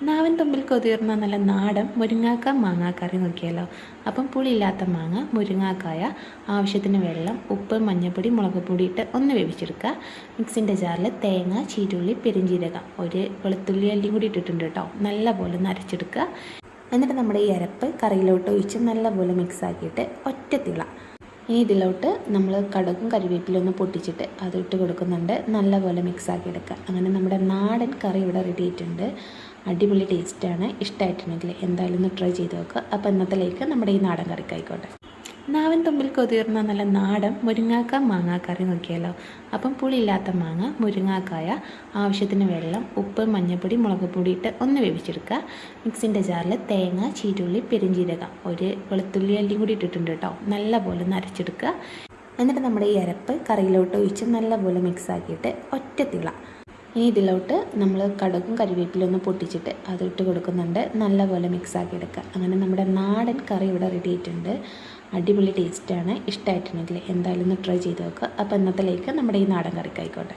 നാവൻ തുമ്പിൽ കൊതിർന്ന നല്ല നാടൻ മുരിങ്ങാക്ക മാങ്ങാക്കറി നോക്കിയാലോ. അപ്പം പുളിയില്ലാത്ത മാങ്ങ, മുരിങ്ങാക്കായ, ആവശ്യത്തിന് വെള്ളം, ഉപ്പ്, മഞ്ഞൾപ്പൊടി, മുളക് പൊടി ഇട്ട് ഒന്ന് വേവിച്ചെടുക്കുക. മിക്സിൻ്റെ ജാറിൽ തേങ്ങ, ചീരുള്ളി, പെരിഞ്ചീരകം, ഒരു വെളുത്തുള്ളി അല്ലിയും കൂടി ഇട്ടിട്ടുണ്ട് കേട്ടോ. നല്ലപോലെ ഒന്ന് അരച്ചെടുക്കുക. എന്നിട്ട് നമ്മുടെ ഈ അരപ്പ് കറിയിലോട്ട് ഒഴിച്ച് നല്ലപോലെ മിക്സാക്കിയിട്ട് ഒറ്റ തിള. ഇനി ഇതിലോട്ട് നമ്മൾ കടുകും കരിവേപ്പിലും ഒന്ന് പൊട്ടിച്ചിട്ട് അത് ഇട്ട് കൊടുക്കുന്നുണ്ട്. നല്ലപോലെ മിക്സാക്കി എടുക്കുക. അങ്ങനെ നമ്മുടെ നാടൻ കറി ഇവിടെ റെഡി ആയിട്ടുണ്ട്. അടിപൊളി ടേസ്റ്റാണ്. ഇഷ്ടമായിട്ടുണ്ടെങ്കിൽ എന്തായാലും ഒന്ന് ട്രൈ ചെയ്ത് നോക്കുക. അപ്പോൾ ഇന്നത്തേക്ക് നമ്മുടെ ഈ നാടൻ കറിക്കായിക്കോട്ടെ. നാവൻ തുമ്പിൽ കൊതിർന്ന നല്ല നാടൻ മുരിങ്ങാക്ക മാങ്ങാക്കറി നോക്കിയാലോ. അപ്പം പുളിയില്ലാത്ത മാങ്ങ, മുരിങ്ങാക്കായ, ആവശ്യത്തിന് വെള്ളം, ഉപ്പ്, മഞ്ഞൾപ്പൊടി, മുളക് പൊടി ഇട്ട് ഒന്ന് വേവിച്ചെടുക്കുക. മിക്സിൻ്റെ ജാറിൽ തേങ്ങ, ചീരുള്ളി, പെരിഞ്ചീരകം, ഒരു വെളുത്തുള്ളി അല്ലിയും കൂടി ഇട്ടിട്ടുണ്ട് കേട്ടോ. നല്ലപോലെ ഒന്ന് അരച്ചെടുക്കുക. എന്നിട്ട് നമ്മുടെ ഈ അരപ്പ് കറിയിലോട്ട് ഒഴിച്ച് നല്ലപോലെ മിക്സാക്കിയിട്ട് ഒറ്റ തിള. ഇനി ഇതിലോട്ട് നമ്മൾ കടുകും കരിവേപ്പിലും ഒന്ന് പൊട്ടിച്ചിട്ട് അത് ഇട്ട് കൊടുക്കുന്നുണ്ട്. നല്ലപോലെ മിക്സാക്കി എടുക്കുക. അങ്ങനെ നമ്മുടെ നാടൻ കറി ഇവിടെ റെഡി ആയിട്ടുണ്ട്. അടിപൊളി ടേസ്റ്റാണ്. ഇഷ്ടമായിട്ടുണ്ടെങ്കിൽ എന്തായാലും ഒന്ന് ട്രൈ ചെയ്ത് നോക്കുക. അപ്പോൾ ഇന്നത്തേക്ക് നമ്മുടെ ഈ നാടൻ കറിക്കായിക്കോട്ടെ.